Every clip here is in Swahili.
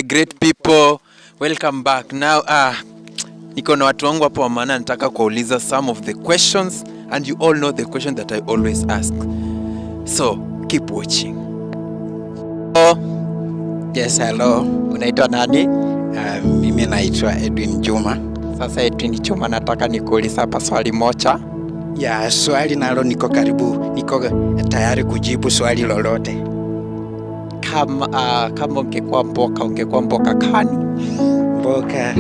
Great people, welcome back. Now niko na watu wangu hapo, maana nataka kuuliza some of the questions and you all know the question that I always ask. So, keep watching. Oh, yes, hello. Unaitwa nani? Mimi naitwa Edwin Juma. Sasa Edwin Juma, nataka nikuuliza hapa swali moja. Ya, swali nalo niko tayari kujibu swali lolote. Kama ungekuwa mboka kani? Mboka.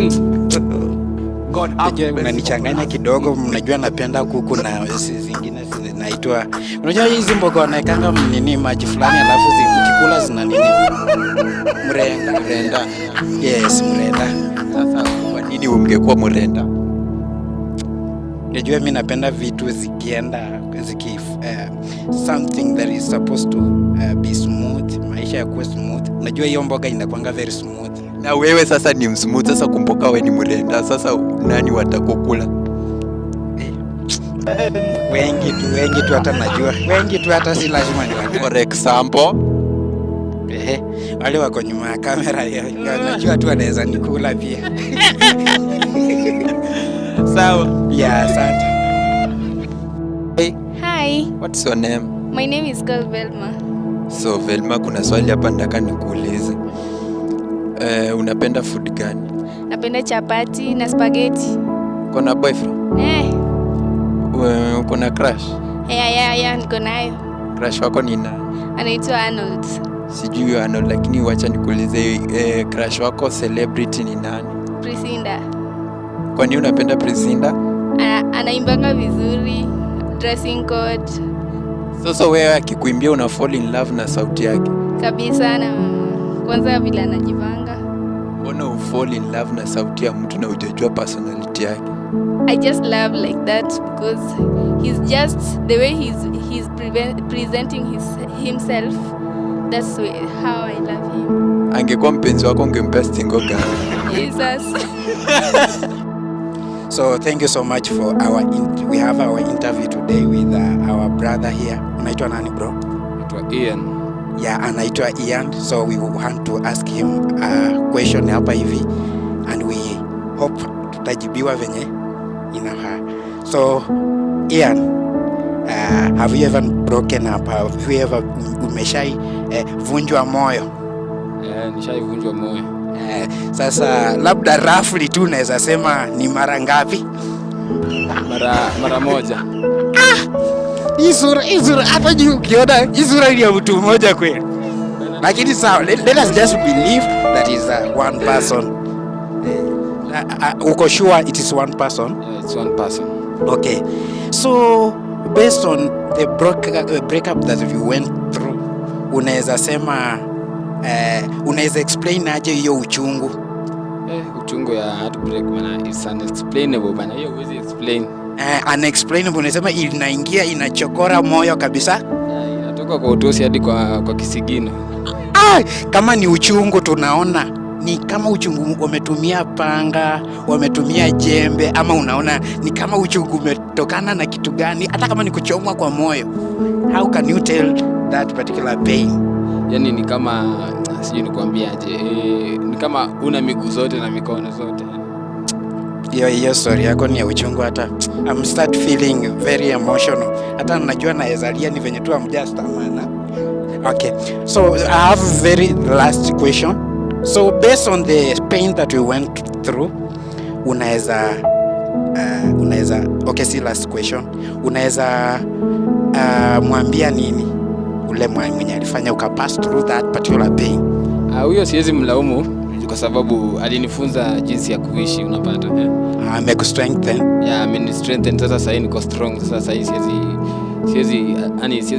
Najua unanichanganya kidogo, mnajua napenda kuku na zingine zinaitwa. Unajua hizi mboga wanaekanga nini maji fulani alafu ukikula zina nini? Mrenda. Yes, mrenda. Sasa kwa nini ungekuwa mrenda? Najua mimi napenda vitu zikienda something that is supposed to be smooth, maisha yakuwe smooth. Unajua hiyo mboga inakuanga very smooth. Na wewe sasa ni smooth, sasa kumboka wewe ni mrenda. Sasa nani watakukula? Wengi tu hata najua. Wengi tu hata si lazima niwaambie. For example, wale wako nyuma ya kamera najua tu wanaweza nikula pia. Sawa. Yeah, asante. Hey. Hi. What's your name? My name is Girl Velma. So Velma, kuna swali hapa nataka nikuulize. Unapenda food gani? Napenda chapati na spaghetti. Uko na boyfriend? Uko na crush? Yeah, niko nayo. Crush wako ni nani? Anaitwa Arnold. Sijui Arnold, lakini wacha nikuulize, crush wako celebrity ni nani? Priscinda. Kwa nini unapenda Priscinda? Anaimbanga vizuri, dressing code. Sasa wewe akikuimbia una fall in love na sauti yake? Kabisa, na kwanza vile anajivanga. Mbona u fall in love na sauti ya mtu na hujajua personality yake? I just love like that because he's just the way he's presenting himself. That's how I love him. Angekuwa mpenzi wako ungempea stingo gani? Jesus. So thank you so much for we have our interview today with our brother here. Unaitwa nani bro? Naitwa Ian. Yeah, anaitwa Ian. So we want to ask him a question hapa hivi and we hope tutajibiwa venye inafaa. So Ian, have you ever broken up? Have you ever vunjwa moyo? Nishaivunjwa moyo. Sasa labda roughly tu naweza sema ni mara ngapi? Mara moja. Hii sura hata juu ukiona hii sura ni ya mtu mmoja kweli. Lakini sawa, let us just believe that is one person. Uko sure it is one person? Yeah, it's one person. Okay. So based on the breakup that you went through, unaweza sema unaweza explain aje hiyo uchungu? Uchungu ya heartbreak bana, it's unexplainable bana, hiyo huwezi explain. Unexplainable unasema inaingia inachokora moyo kabisa? Inatoka kwa utosi hadi kwa kisigino. Kama ni uchungu tunaona ni kama uchungu wametumia panga, wametumia jembe, ama unaona ni kama uchungu umetokana na kitu gani? Hata kama ni kuchomwa kwa moyo, how can you tell that particular pain? Yani ni kama sijui nikwambiaje, ni kama una miguu zote na mikono zote. Hiyo story yako ni ya uchungu, hata I'm start feeling very emotional. Hata najua naezalia ni venye tu amjastamana. Okay, so I have a very last question. So based on the pain that we went through, unaweza okay, see last question. Unaweza mwambia nini ule mwenye alifanya ukapass through that particular pain? Huyo siwezi mlaumu kwa sababu alinifunza jinsi ya kuishi, unapata. Make strengthen. Yeah, I mean strengthen. Sasa sasa niko strong. Sasa sasa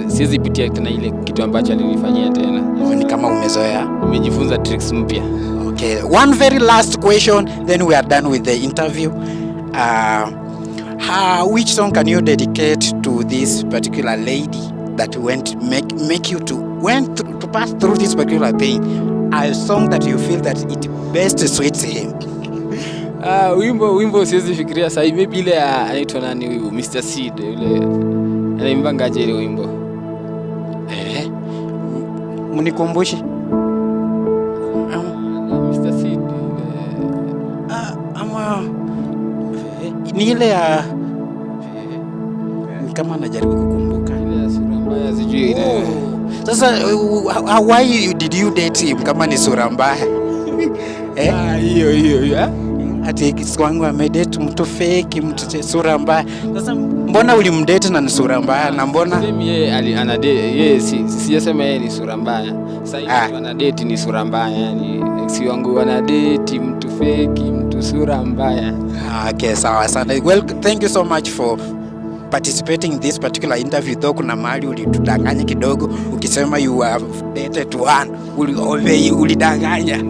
siwezi pitia tena ile kitu ambacho alinifanyia tena. Ni kama umezoea. Nimejifunza tricks mpya. Okay, one very last question, then we are done with the interview. Which song can you dedicate to this particular lady that make you to pass through this particular pain? A song that you feel that it best suits him. Wimbo siwezi fikiria sasa, maybe ile anaitwa nani huyu Mr. Seed, yule anaimbangaje ile wimbo? Mnikumbushe. ni ile ya ni kama najaribu kukumbuka. Ile ya sura mbaya sijui ile. Sasa why did you date him kama ni sura mbaya? Hiyo. Ati kwangu amedate mtu fake, mtu sura mbaya. Sasa mbona ulimdate na ni sura mbaya na mbona yeye ana date yeye sijasema yeye ni sura mbaya. Sasa hivi ana date ni sura mbaya, yani ex wangu ana date mtu fake, mtu sura mbaya. Okay, sawa sana. Well, thank you so much for participating in this particular interview. Though kuna mahali ulitudanganya kidogo ukisema you have dated one, ulidanganya.